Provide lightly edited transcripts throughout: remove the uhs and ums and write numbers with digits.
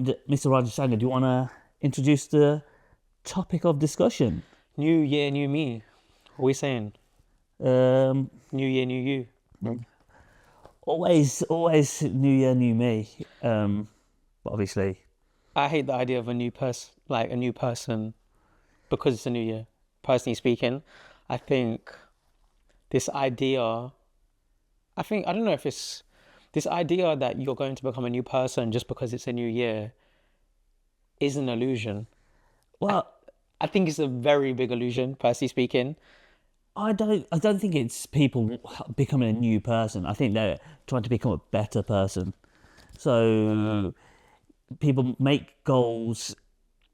And Mr. Rajasanga, do you want to introduce the topic of discussion? New year, new me. What are we saying? Um, New year, new you. always new year, new me. But obviously, I hate the idea of a new person, because it's a new year. Personally speaking, I think this idea, I don't know if it's this idea that you're going to become a new person just because it's a new year is an illusion. well, I think it's a very big illusion, personally speaking. I don't think it's people becoming a new person. I think they're trying to become a better person. So people make goals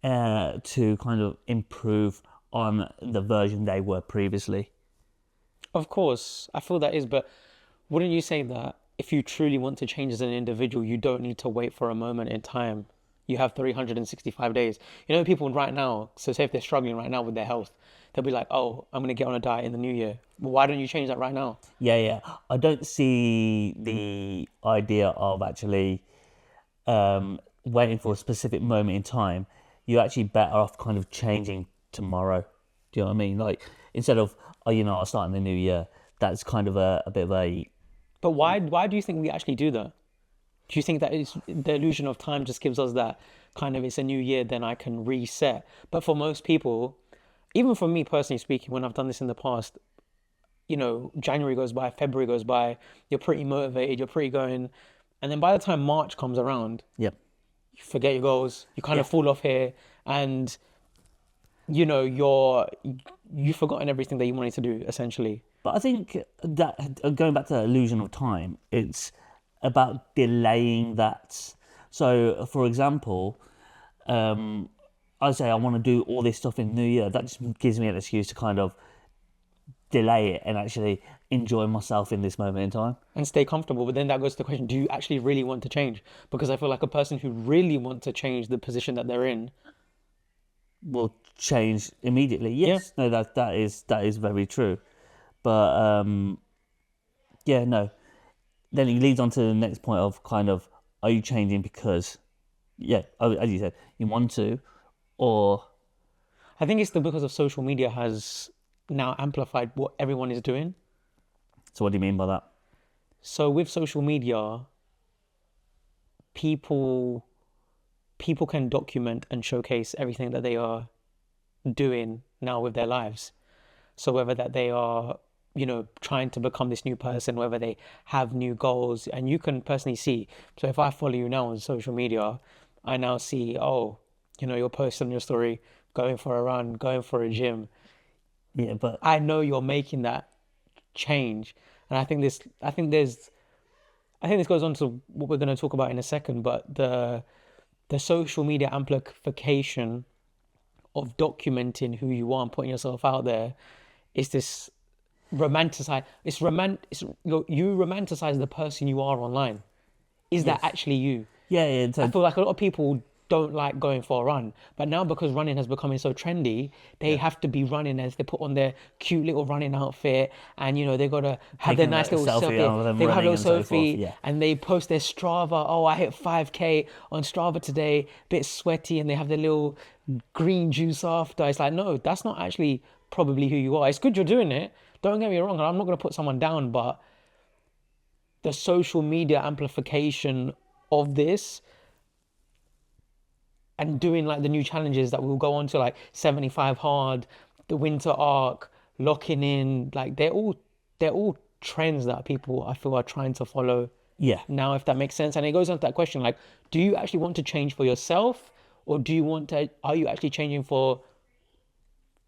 to kind of improve on the version they were previously. Of course, I feel that is, but wouldn't you say that if you truly want to change as an individual, you don't need to wait for a moment in time? You have 365 days. You know, people right now, so say if they're struggling right now with their health, they'll be like, oh, I'm going to get on a diet in the new year. Well, why don't you change that right now? Yeah. I don't see the idea of actually waiting for a specific moment in time. You're actually better off kind of changing tomorrow. Do you know what I mean? Like instead of I'll start in the new year. That's kind of a bit of a But why do you think we actually do that? Do you think that is the illusion of time just gives us that kind of it's a new year, then I can reset? But for most people, even for me personally speaking, when I've done this in the past, January goes by, February goes by, you're pretty motivated, you're pretty going, and then by the time March comes around, yep. you forget your goals, you kind Yeah. of fall off here, and you've forgotten everything that you wanted to do essentially. But I think that going back to the illusion of time, it's about delaying that. So, for example, I say I want to do all this stuff in New Year. That just gives me an excuse to kind of delay it and actually enjoy myself in this moment in time. And stay comfortable. But then that goes to the question, do you actually really want to change? Because I feel like a person who really wants to change the position that they're in. Will change immediately. Yes, no, that is very true. But yeah, no. Then it leads on to the next point of kind of, are you changing because, as you said, you want to, or I think it's because of social media has now amplified what everyone is doing. so what do you mean by that? So with social media, people can document and showcase everything that they are doing now with their lives. So whether that they are, trying to become this new person, whether they have new goals, and you can personally see. So if I follow you now on social media, I now see, oh, you're posting your story, going for a run, going for a gym. Yeah, but I know you're making that change, and I think this goes on to what we're going to talk about in a second, but the social media amplification of documenting who you are and putting yourself out there is this romanticize. You romanticize the person you are online. Is that actually you? yeah. I So feel like a lot of people don't like going for a run, but now because running has become so trendy, they have to be running as they put on their cute little running outfit, and they gotta have their Taking nice a little selfie selfie. of them They gotta have a running little and so forth, selfie, yeah. and they post their Strava. Oh, I hit 5K on Strava today, bit sweaty, and they have their little green juice after. It's like, no, that's not actually probably who you are. It's good you're doing it. Don't get me wrong. I'm not gonna put someone down, but the social media amplification of this and doing like the new challenges that we'll go on to, like 75 hard, the winter arc, locking in, like they're all trends that people I feel are trying to follow yeah, now, if that makes sense. And it goes on to that question, like, do you actually want to change for yourself, or are you actually changing for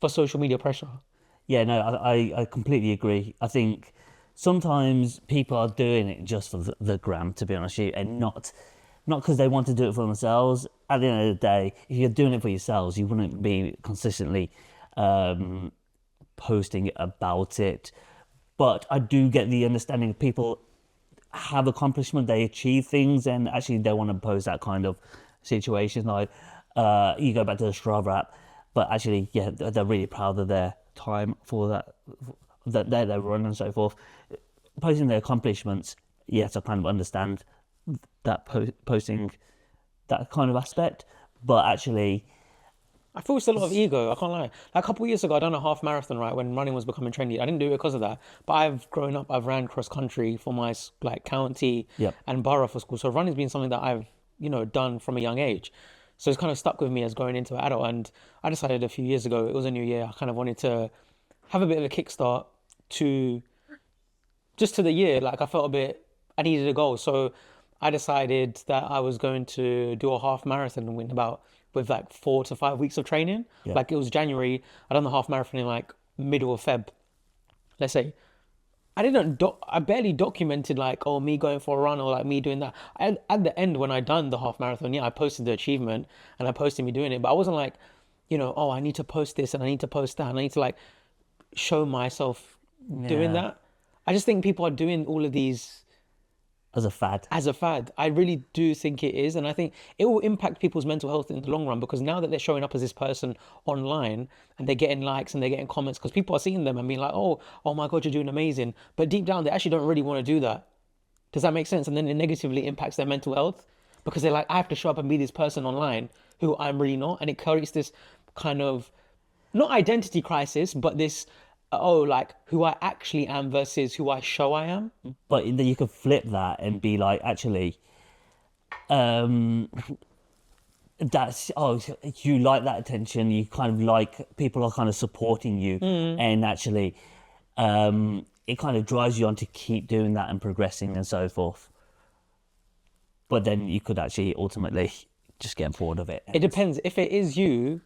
social media pressure? yeah. No, I completely agree. I think sometimes people are doing it just for the gram, to be honest with you, and not because they want to do it for themselves. At the end of the day, if you're doing it for yourselves, you wouldn't be consistently posting about it. But I do get the understanding of people have accomplishment, they achieve things, and actually they want to post that kind of situation. Like you go back to the Strava app, but actually, yeah, they're really proud of their time for that they run and so forth. Posting their accomplishments, yes, I kind of understand that posting that kind of aspect. But actually, I feel it's a lot of ego. I can't lie. Like a couple of years ago, I done a half marathon, right, when running was becoming trendy. I didn't do it because of that, but I've grown up. I've ran cross country for my like county yep, and borough for school. So running's been something that I've done from a young age. So it's kind of stuck with me as growing into an adult. And I decided a few years ago, it was a new year. I kind of wanted to have a bit of a kickstart to just to the year. Like I felt a bit, I needed a goal. So I decided that I was going to do a half marathon with like 4 to 5 weeks of training. yep. Like it was January. I done the half marathon in like middle of Feb, let's say. I barely documented like, oh, me going for a run or like me doing that. At the end when I done the half marathon, yeah, I posted the achievement and I posted me doing it, but I wasn't like, oh, I need to post this and I need to post that and I need to like show myself doing Yeah, that. I just think people are doing all of these as a fad. as a fad. I really do think it is. And I think it will impact people's mental health in the long run because now that they're showing up as this person online and they're getting likes and they're getting comments because people are seeing them and being like, oh my God, you're doing amazing. But deep down, they actually don't really want to do that. Does that make sense? And then it negatively impacts their mental health because they're like, I have to show up and be this person online who I'm really not. And it creates this kind of not identity crisis, but this, oh, like who I actually am versus who I show I am. But then you could flip that and be like, actually, um, that's you like that attention. You kind of like people are kind of supporting you, and actually, it kind of drives you on to keep doing that and progressing and so forth. But then you could actually ultimately just get bored of it. It depends. If it is you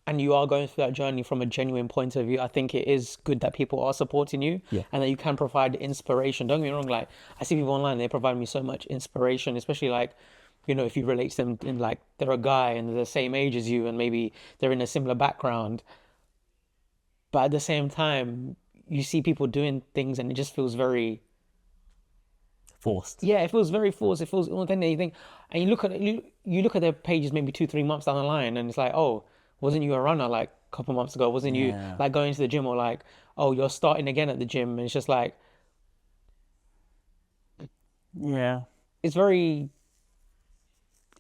and you are going through that journey from a genuine point of view, I think it is good that people are supporting you Yeah. and that you can provide inspiration. Don't get me wrong, like I see people online, they provide me so much inspiration, especially like, if you relate to them in like they're a guy and they're the same age as you and maybe they're in a similar background. But at the same time, you see people doing things and it just feels very, Forced. yeah, it feels very forced. It feels authentic. You think, and you look at their pages maybe 2, 3 months down the line, and it's like, oh, wasn't you a runner like a couple months ago? Wasn't you Yeah. like going to the gym or like, oh, you're starting again at the gym? And it's just like Yeah. it's very.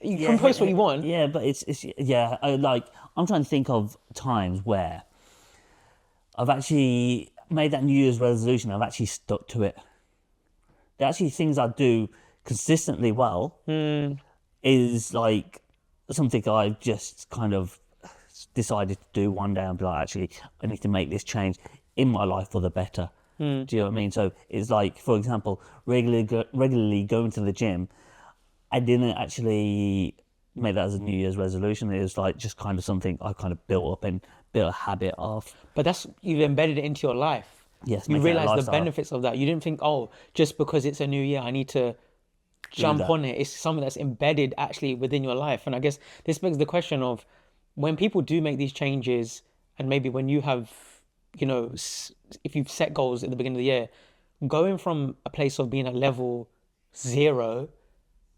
You Yeah, can post what you want. yeah, but it's yeah. I'm trying to think of times where I've actually made that New Year's resolution. I've actually stuck to it. There are actually things I do consistently well. Is like something I've just kind of decided to do one day and be like, actually, I need to make this change in my life for the better. Do you know what I mean? So it's like, for example, regularly going to the gym. I didn't actually make that as a New Year's resolution. It was like just kind of something I kind of built up and built a habit of. But you've embedded it into your life. Yes, You making it a realize the lifestyle. benefits of that. You didn't think, oh, just because it's a new year, I need to jump that. on it. It's something that's embedded actually within your life. And I guess this begs the question of when people do make these changes, and maybe when you have, if you've set goals at the beginning of the year, going from a place of being at level 0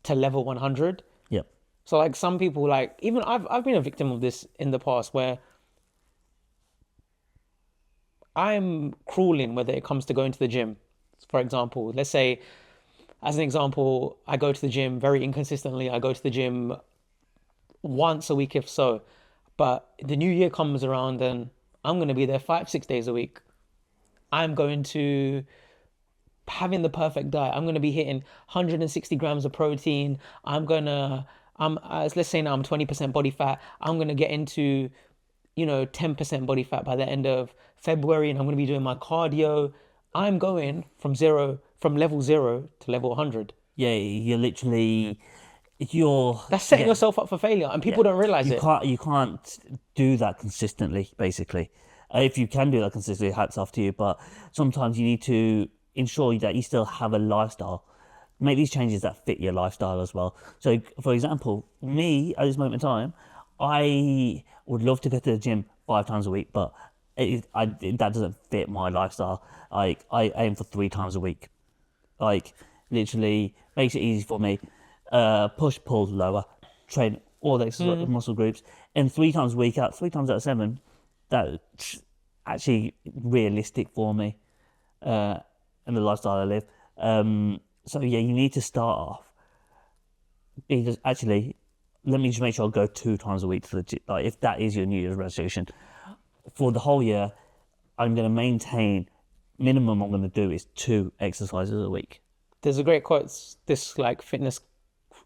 to level 100. Yep. So like some people, like even I've been a victim of this in the past where I'm crawling whether it comes to going to the gym. For example, let's say as an example, I go to the gym very inconsistently. I go to the gym once a week if so. But the new year comes around and I'm going to be there 5, 6 days a week. I'm going to having the perfect diet. I'm going to be hitting 160 grams of protein. Let's say now I'm 20% body fat. I'm going to get into, 10% body fat by the end of February and I'm going to be doing my cardio. I'm going from level 0 to level 100. Yeah, you're That's setting yeah, yourself up for failure and people don't realize you it. can't do that consistently. Basically, if you can do that consistently, hats off to you. But sometimes you need to ensure that you still have a lifestyle. Make these changes that fit your lifestyle as well. So, for example, me at this moment in time, I would love to go to the gym 5 times a week, but that doesn't fit my lifestyle. Like I aim for 3 times a week. Like literally makes it easy for me. Push, pull, lower, train all the muscle groups, and 3 times a week out, 3 times out of 7, that's actually realistic for me, and the lifestyle I live. So yeah, you need to start off because actually, let me just make sure I go 2 times a week to the gym. Like, if that is your New Year's resolution, for the whole year, I'm going to maintain, minimum I'm going to do is 2 exercises a week. There's a great quote. This like fitness,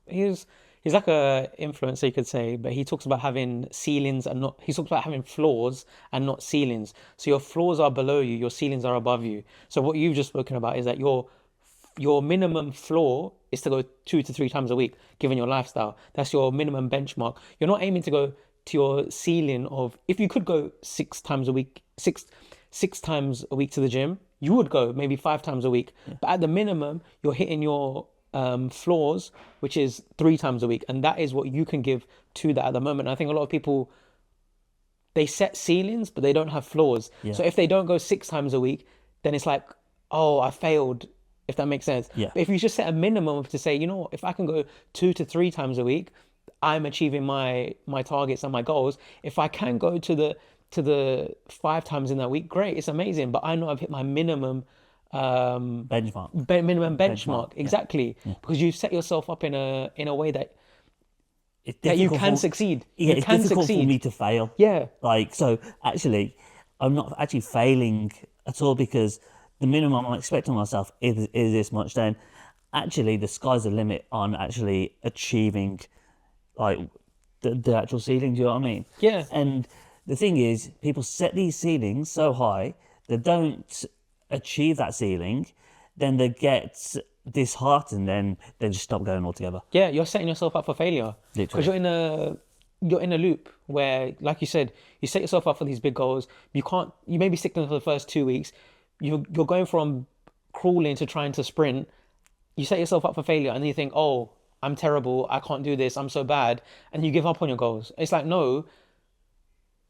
he's like a influencer, you could say, but he talks about having ceilings and not. He talks about having floors and not ceilings. So your floors are below you, your ceilings are above you. So what you've just spoken about is that your minimum floor is to go 2 to 3 times a week, given your lifestyle. That's your minimum benchmark. You're not aiming to go to your ceiling of, if you could go 6 times a week, six times a week to the gym, you would go maybe 5 times a week. But at the minimum, you're hitting your floors, which is 3 times a week. And that is what you can give to that at the moment. And I think a lot of people, they set ceilings, but they don't have floors. Yeah. So if they don't go 6 times a week, then it's like, oh, I failed, if that makes sense. Yeah. But if you just set a minimum to say, you know what, if I can go 2 to 3 times a week, I'm achieving my targets and my goals. If I can go to the 5 times in that week, great, it's amazing. But I know I've hit my minimum benchmark. Exactly. Because you set yourself up in a way that It's you difficult can for, succeed. yeah, You it's can difficult succeed. for me to fail. Yeah. Like, so actually, I'm not actually failing at all, because the minimum I'm expecting myself is this much. Then actually, the sky's the limit on actually achieving, like, the actual ceiling. Do you know what I mean? Yeah. And the thing is, people set these ceilings so high, they don't achieve that ceiling, then they get disheartened, then they just stop going altogether. Yeah, you're setting yourself up for failure because Literally. you're in a loop where, like you said, you set yourself up for these big goals. You maybe stick them for the first 2 weeks. You're going from crawling to trying to sprint. You set yourself up for failure, and then you think, oh, I'm terrible. I can't do this. I'm so bad, and you give up on your goals. It's like, no.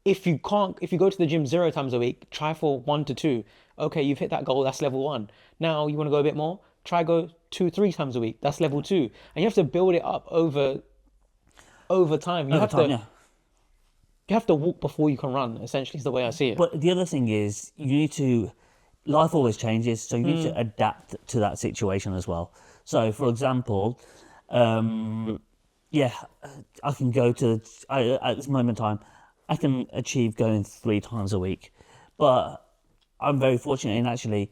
If you go to the gym 0 times a week, try for 1 to 2. Okay, you've hit that goal. That's level 1. Now you want to go a bit more. Try go 2, 3 times a week. That's level 2, and you have to build it up over time. You Over have time, to yeah. you have to walk before you can run. Essentially, is the way I see it. But the other thing is, you need to, life always changes, so you need to adapt to that situation as well. So, for example, yeah, I can go to, at this moment in time, I can achieve going 3 times a week. But I'm very fortunate in actually,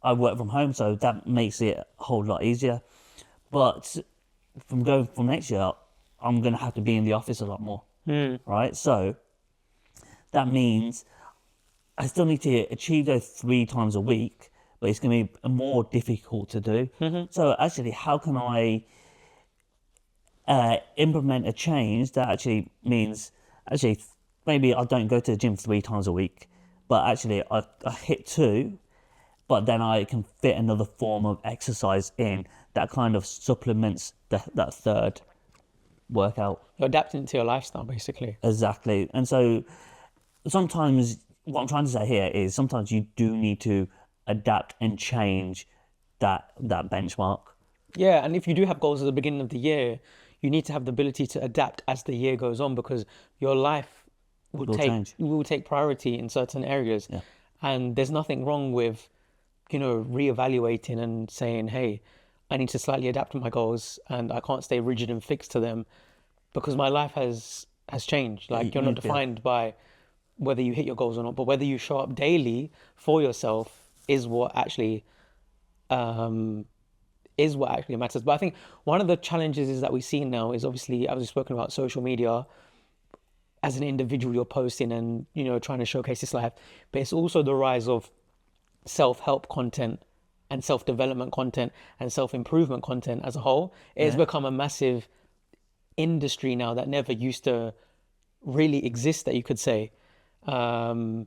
I work from home, so that makes it a whole lot easier. But from next year, I'm going to have to be in the office a lot more, right? So that means I still need to achieve those 3 times a week, but it's going to be more difficult to do. So actually, how can I implement a change that actually means, actually, maybe I don't go to the gym 3 times a week, but actually I hit 2, but then I can fit another form of exercise in that kind of supplements that third workout. You're adapting it to your lifestyle, basically. Exactly. And so sometimes, what I'm trying to say here is, sometimes you do need to adapt and change that benchmark. Yeah, and if you do have goals at the beginning of the year, you need to have the ability to adapt as the year goes on, because your life will change. take priority in certain areas. Yeah. And there's nothing wrong with, reevaluating and saying, hey, I need to slightly adapt to my goals and I can't stay rigid and fixed to them because my life has changed. Like, you're not defined by whether you hit your goals or not, but whether you show up daily for yourself is what actually matters. But I think one of the challenges is that we see now is, obviously, as we've spoken about, social media. As an individual, you're posting and trying to showcase this life, but it's also the rise of self-help content and self-development content and self-improvement content as a whole. It has become a massive industry now that never used to really exist, that you could say. We're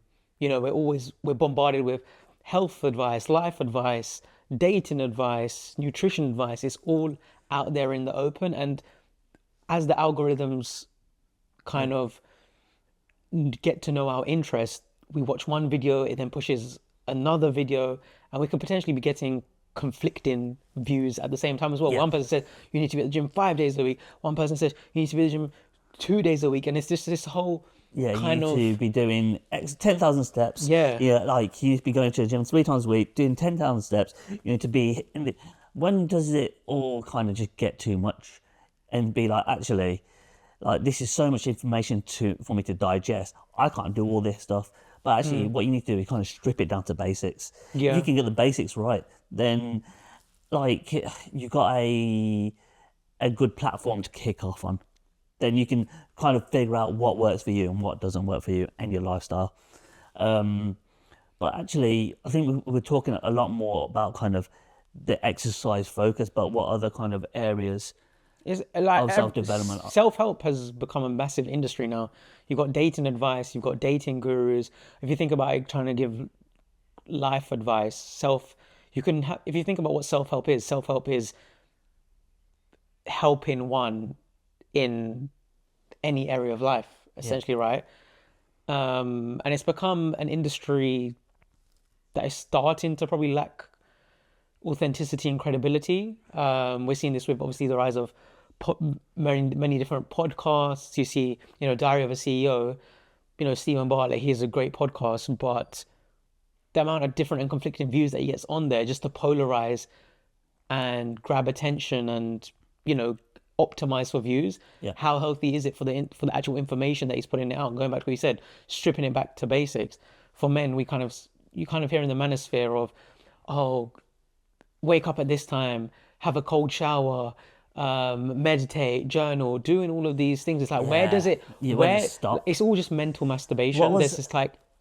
bombarded with health advice, life advice, dating advice, nutrition advice. It's all out there in the open, and as the algorithms kind of get to know our interest, we watch one video, it then pushes another video, and we could potentially be getting conflicting views at the same time as well. One person says you need to be at the gym 5 days a week. One person says you need to be at the gym 2 days a week, and it's just this whole kind you need to be doing 10,000 steps. Like, you need to be going to the gym 3 times a week, doing 10,000 steps. You need to be when does it all kind of just get too much and be like, actually, like this is so much information for me to digest. I can't do all this stuff. But actually, what you need to do is kind of strip it down to basics. If Yeah. you can get the basics right, then like you've got a good platform to kick off on. Then you can kind of figure out what works for you and what doesn't work for you and your lifestyle. But actually, I think we're talking a lot more about kind of the exercise focus, but what other kind of areas It's like of self-development? self-help has become a massive industry now. You've got dating advice, you've got dating gurus. If you think about like, trying to give life advice, you can have, if you think about what self-help is helping one in any area of life, essentially, right? And it's become an industry that is starting to probably lack authenticity and credibility. We're seeing this with obviously the rise of many different podcasts. You see, Diary of a CEO, Stephen Bartlett, he has a great podcast, but the amount of different and conflicting views that he gets on there just to polarize and grab attention and, optimize for views. Yeah. How healthy is it for the actual information that he's putting out? Going back to what he said, stripping it back to basics. For men, you kind of hear in the manosphere of, oh, wake up at this time, have a cold shower, meditate, journal, doing all of these things. It's like, where does it, Yeah, where, where does it stop? it's all just mental masturbation. What was-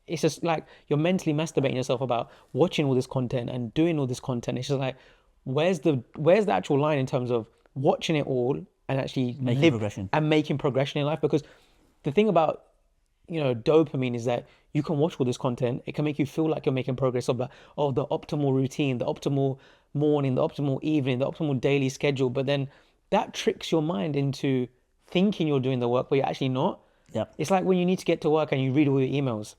It's just like you're mentally masturbating yourself about watching all this content and doing all this content. It's just like, where's the actual line in terms of watching it all and actually Making live progression. and making progression in life? Because the thing about dopamine is that you can watch all this content. It can make you feel like you're making progress of the optimal routine, the optimal morning, the optimal evening, the optimal daily schedule. But then that tricks your mind into thinking you're doing the work, but you're actually not. Yep. It's like when you need to get to work and you read all your emails.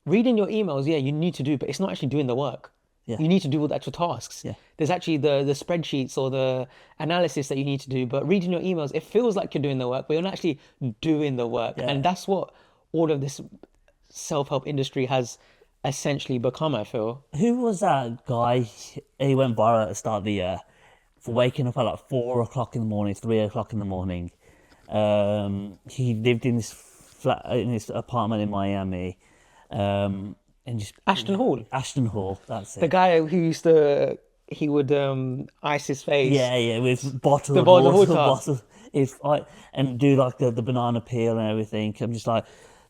Reading your emails, yeah, you need to do, but it's not actually doing the work. Yeah. You need to do all the actual tasks. Yeah. There's actually the spreadsheets or the analysis that you need to do, but reading your emails, it feels like you're doing the work, but you're not actually doing the work. Yeah. And that's what all of this self-help industry has essentially become, I feel. Who was that guy? He went viral at the start of the year for waking up at like 4 o'clock in the morning, 3 o'clock in the morning. He lived in this flat, in this apartment in Miami, and just Ashton Hall, Ashton Hall. That's the it. guy who would ice his face. Yeah, with bottles The of bottle of water, water. bottles, and do like the banana peel and everything. I'm just like,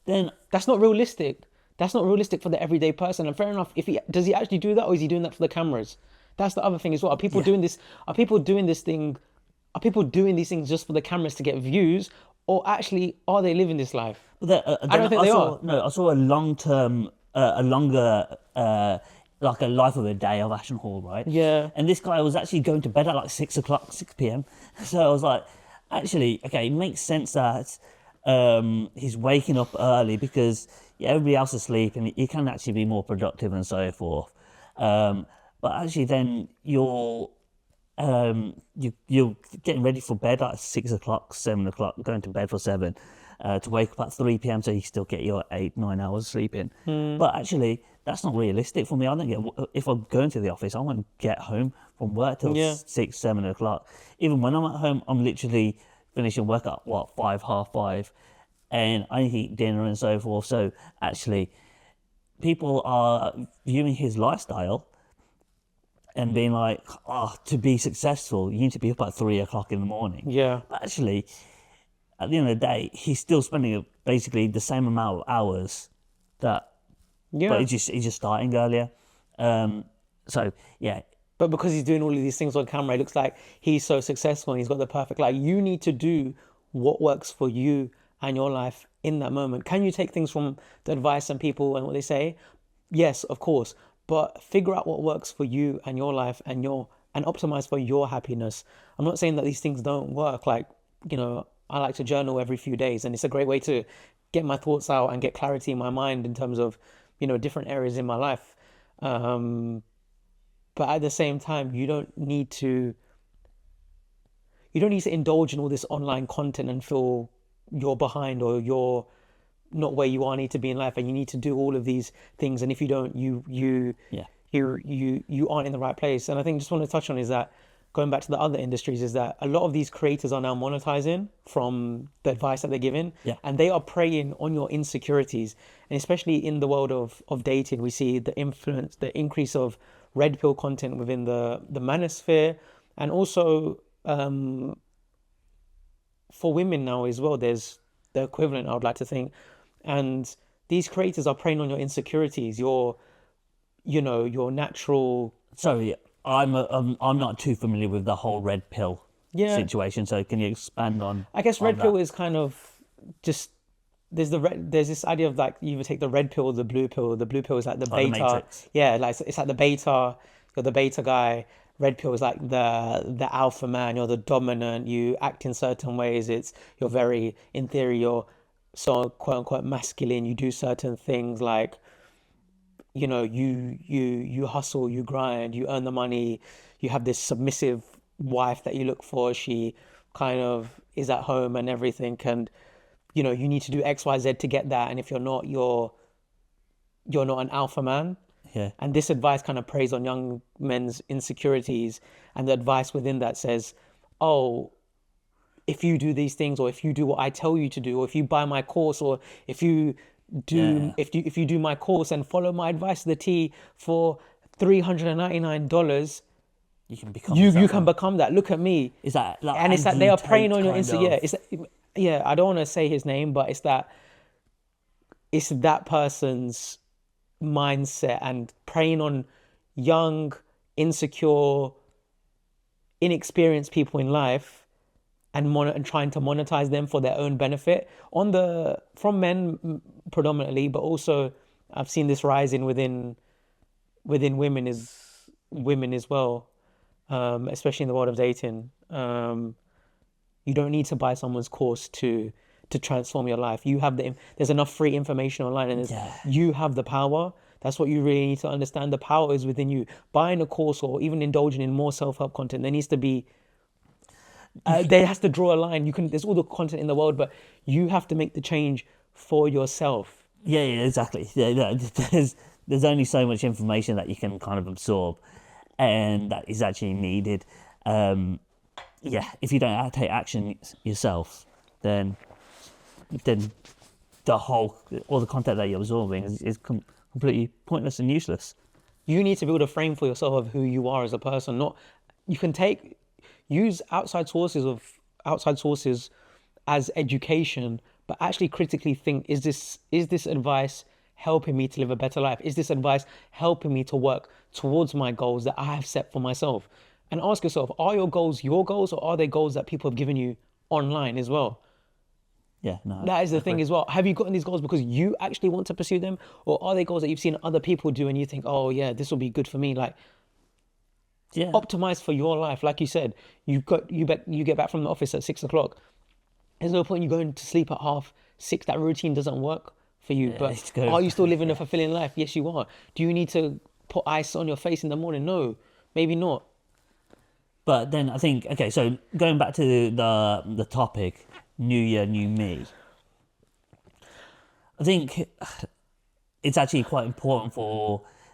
then That's not realistic. That's not realistic for the everyday person. And fair enough, does he actually do that, or is he doing that for the cameras? That's the other thing as well. Are people doing this? Are people doing this thing? Are people doing these things just for the cameras to get views, or actually are they living this life? Then I don't think they are. No, I saw a longer, like a life of a day of Ashton Hall, right? Yeah. And this guy was actually going to bed at like 6 o'clock, 6 p.m. So I was like, actually, okay, it makes sense that he's waking up early because everybody else is asleep and he can actually be more productive and so forth. But actually, then you're getting ready for bed at 6 o'clock, 7 o'clock, going to bed for 7, to wake up at 3 p.m. so you still get your 8-9 hours sleeping. But actually, that's not realistic for me. I don't get, if I'm going to the office, I won't get home from work till 6, 7 o'clock. Even when I'm at home, I'm literally finishing work at 5, half 5, and I need to eat dinner and so forth. So actually, people are viewing his lifestyle and being like, to be successful, you need to be up at 3 o'clock in the morning. Yeah. But actually, at the end of the day, he's still spending basically the same amount of hours that, Yeah. but he's just starting earlier. So yeah, But because he's doing all of these things on camera, it looks like he's so successful and he's got the perfect life. You need to do what works for you and your life in that moment. Can you take things from the advice and people and what they say? Yes, of course. But figure out what works for you and your life and optimize for your happiness. I'm not saying that these things don't work. Like, I like to journal every few days, and it's a great way to get my thoughts out and get clarity in my mind in terms of, different areas in my life. But at the same time, you don't need to indulge in all this online content and feel you're behind or you're not where you need to be in life, and you need to do all of these things. And if you don't, you aren't in the right place. And I think just want to touch on is that going back to the other industries, is that a lot of these creators are now monetizing from the advice that they're giving, Yeah. and they are preying on your insecurities. And especially in the world of dating, we see the increase of red pill content within the manosphere, and also for women now as well. There's the equivalent, I would like to think, and these creators are preying on your insecurities, your natural. Sorry, I'm not too familiar with the whole red pill Yeah. situation. So can you expand on? I guess on red that? pill is kind of just there's this idea of like you either take the red pill or the blue pill. The blue pill is like the Like the beta. Matrix. Yeah, like it's like the beta. You're the beta guy. Red pill is like the alpha man. You're the dominant. You act in certain ways. You're very, in theory, you're so quote unquote masculine. You do certain things like, you hustle, you grind, you earn the money. You have this submissive wife that you look for. She kind of is at home and everything, and you need to do X, Y, Z to get that. And if you're not, you're not an alpha man. Yeah. And this advice kind of preys on young men's insecurities. And the advice within that says, oh, if you do these things, or if you do what I tell you to do, or if you buy my course, or if you do if you do my course and follow my advice to the T for $399, You can become. you yourself, can become that. Look at me. Is that like And it's that they Andrew are preying Tate on your kind insecurity. of- Yeah, I don't want to say his name, but it's that person's mindset and preying on young, insecure, inexperienced people in life, and trying to monetize them for their own benefit from men predominantly, but also I've seen this rising within women as well, especially in the world of dating. You don't need to buy someone's course to transform your life. There's enough free information online, and you have the power. That's what you really need to understand. The power is within you. Buying a course or even indulging in more self-help content, there needs to be. There has to draw a line. There's all the content in the world, but you have to make the change for yourself. Yeah, exactly. Yeah, there's only so much information that you can kind of absorb, and that is actually needed. If you don't take action yourself, then all the content that you're absorbing is completely pointless and useless. You need to build a frame for yourself of who you are as a person. You can use outside sources as education, but actually critically think, is this advice helping me to live a better life? Is this advice helping me to work towards my goals that I have set for myself? And ask yourself, are your goals, or are they goals that people have given you online as well? Yeah, no. That is the thing as well. Have you gotten these goals because you actually want to pursue them? Or are they goals that you've seen other people do and you think, oh yeah, this will be good for me? Like, Yeah. optimize for your life. Like you said, you get back from the office at 6 o'clock. There's no point in you going to sleep at 6:30. That routine doesn't work for you. But are you still living a fulfilling life? Yes, you are. Do you need to put ice on your face in the morning? No, maybe not. But then I think, okay, so going back to the topic, New Year, New Me, I think it's actually quite important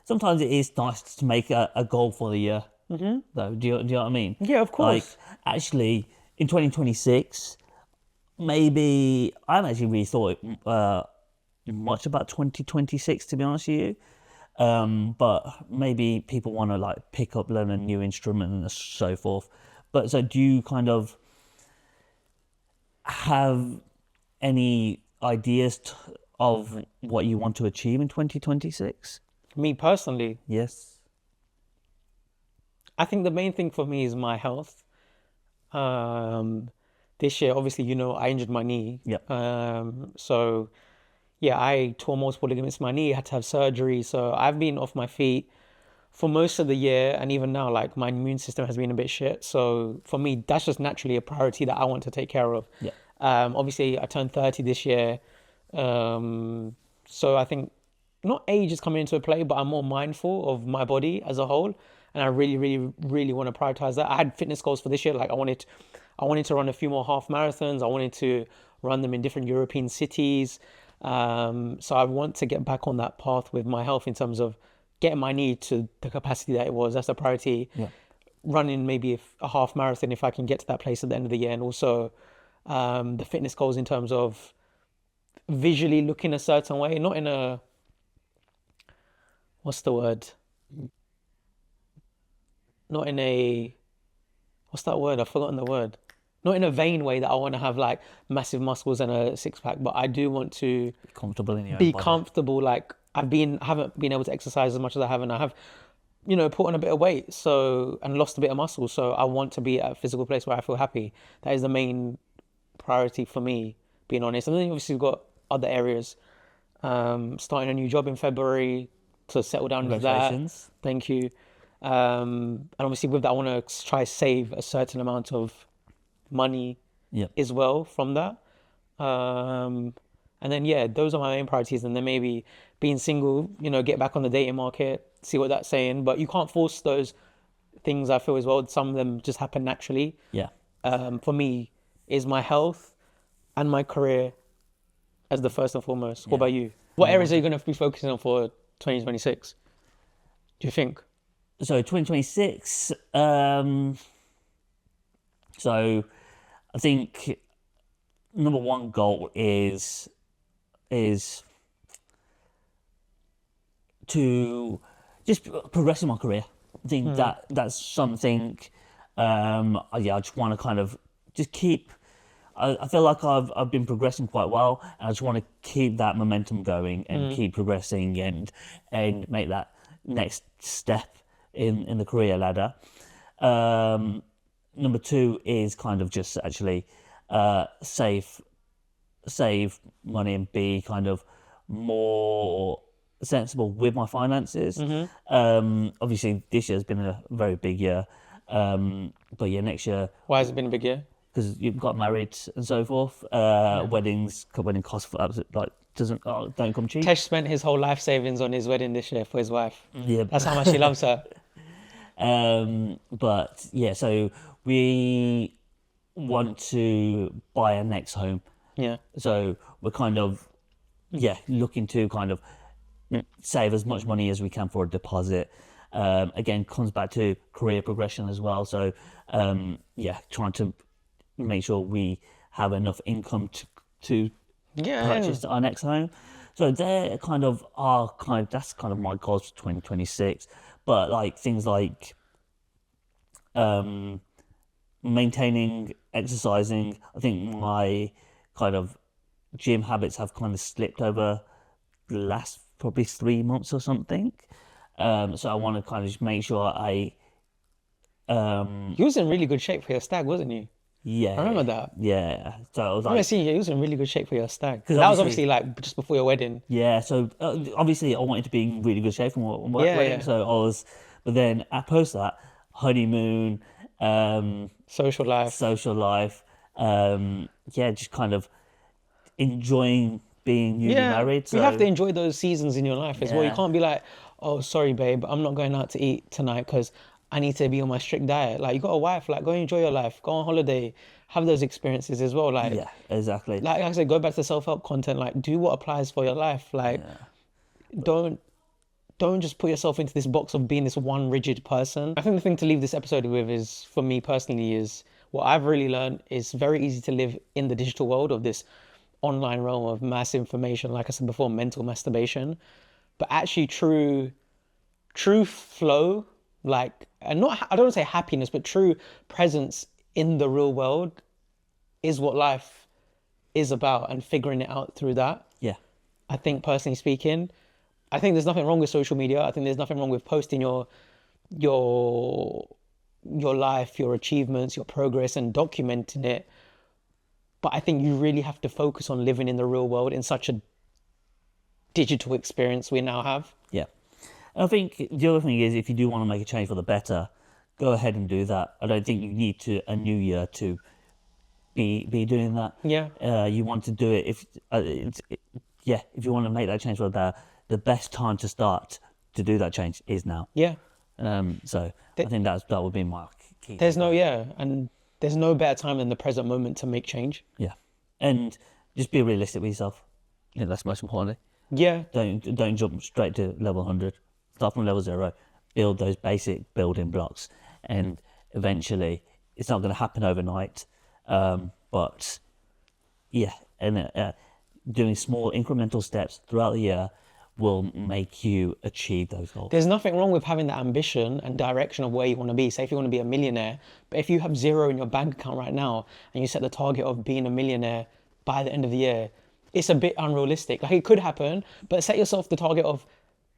sometimes it is nice to make a goal for the year, though. Do you know what I mean? Yeah, of course. Like, actually, in 2026, maybe, I haven't actually really thought much about 2026, to be honest with you. But maybe people want to like pick up, learn a new instrument and so forth. But so do you kind of have any ideas of what you want to achieve in 2026? Me personally, Yes. I think the main thing for me is my health. This year, obviously, I injured my knee. Yep. So yeah, I tore multiple ligaments in my knee, had to have surgery. So I've been off my feet for most of the year. And even now, like, my immune system has been a bit shit. So for me, that's just naturally a priority that I want to take care of. Yeah. Obviously, I turned 30 this year. So I think not age is coming into play, but I'm more mindful of my body as a whole. And I really, really, really want to prioritize that. I had fitness goals for this year. Like, I wanted to run a few more half marathons. I wanted to run them in different European cities. So I want to get back on that path with my health in terms of getting my knee to the capacity that it was. That's the priority. Yeah. running maybe a half marathon if I can get to that place at the end of the year, and also the fitness goals in terms of visually looking a certain way, not in a, what's the word? Not in a, what's that word? I've forgotten the word. Not in a vain way that I want to have like massive muscles and a six pack, but I do want to Comfortable in your be own body. comfortable. Like haven't been able to exercise as much as I have, and I have, put on a bit of weight, so, and lost a bit of muscle. So I want to be at a physical place where I feel happy. That is the main priority for me, being honest. And then obviously we've got other areas. Starting a new job in February to settle down into that. Congratulations. Thank you. And obviously with that, I want to try save a certain amount of money Yep. as well from that. And then, yeah, those are my main priorities. And then maybe being single, get back on the dating market, see what that's saying. But you can't force those things, I feel, as well. Some of them just happen naturally. Yeah. For me, is my health and my career as the first and foremost. What about you? What areas are you going to be focusing on for 2026? Do you think? So 2026. So I think number one goal is to just progress in my career. I think that's something. I just want to kind of just keep. I feel like I've been progressing quite well, and I just want to keep that momentum going and keep progressing and make that next step in the career ladder. Number two is kind of just actually save money and be kind of more sensible with my finances. Obviously, this year has been a very big year, but yeah, next year, Why has it been a big year? because you've got married and so forth, wedding costs for like don't come cheap. Tesh spent his whole life savings on his wedding this year for his wife. Yeah, That's how much he loves her. but yeah, so we want to buy a next home. Yeah. So we're kind of looking to kind of save as much money as we can for a deposit. Again, comes back to career progression as well. So trying to make sure we have enough income to purchase our next home. So they're that's kind of my goals for 2026. But like things like maintaining, exercising. I think my kind of gym habits have kind of slipped over the last probably 3 months or something. So I want to kind of just make sure You was in really good shape for your stag, wasn't you? yeah. I remember that. Yeah. So I was I remember like, seeing you was in really good shape for your stag. 'Cause That was obviously- obviously like just before your wedding. yeah. So obviously I wanted to be in really good shape for my Yeah, wedding. yeah. So I was, but then I post that honeymoon, Social life. social life, just kind of enjoying being newly married. So you have to enjoy those seasons in your life as well. You Yeah. can't be like, oh, sorry, babe, I'm not going out to eat tonight because I need to be on my strict diet. Like, you got a wife, like, go enjoy your life, go on holiday, have those experiences as well. Like, yeah, exactly. like I said, go back to self-help content. Like, do what applies for your life. Like, don't just put yourself into this box of being this one rigid person. I think the thing to leave this episode with is, for me personally, is what I've really learned is very easy to live in the digital world of this online realm of mass information. Like I said before, mental masturbation, but actually true flow, like, and not, I don't want to say happiness, but true presence in the real world is what life is about, and figuring it out through that. Yeah, I think, personally speaking, I think there's nothing wrong with social media. I think there's nothing wrong with posting your life, your achievements, your progress, and documenting it. But I think you really have to focus on living in the real world in such a digital experience we now have. yeah. And I think the other thing is, if you do want to make a change for the better, go ahead and do that. I don't think you need a new year to be doing that. Yeah. You want to do it if you want to make that change for the better, the best time to start to do that change is now. Yeah. So I think that would be my key. And there's no better time than the present moment to make change. Yeah, and just be realistic with yourself. I think that's most importantly. Yeah. Don't jump straight to level 100. Start from level 0. Build those basic building blocks, and eventually. It's not going to happen overnight, but yeah, and doing small incremental steps throughout the year will make you achieve those goals. There's nothing wrong with having the ambition and direction of where you want to be. Say if you want to be a millionaire, but if you have zero in your bank account right now and you set the target of being a millionaire by the end of the year, it's a bit unrealistic. Like it could happen, but set yourself the target of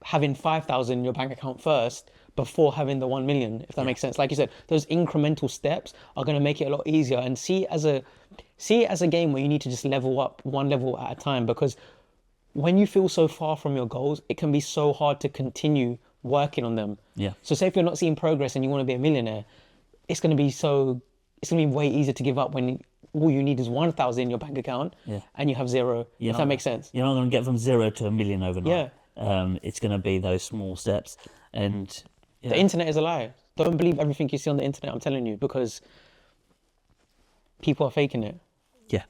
having 5,000 in your bank account first before having the 1 million, if that makes sense. Like you said, those incremental steps are going to make it a lot easier, and see it as a game where you need to just level up one level at a time, because when you feel so far from your goals, it can be so hard to continue working on them. Yeah. So say if you're not seeing progress and you want to be a millionaire, it's going to be way easier to give up when all you need is 1,000 in your bank account and you have zero, if that makes sense. You're not going to get from 0 to 1 million overnight. It's going to be those small steps. And the internet is a lie. Don't believe everything you see on the internet, I'm telling you, because people are faking it. Yeah.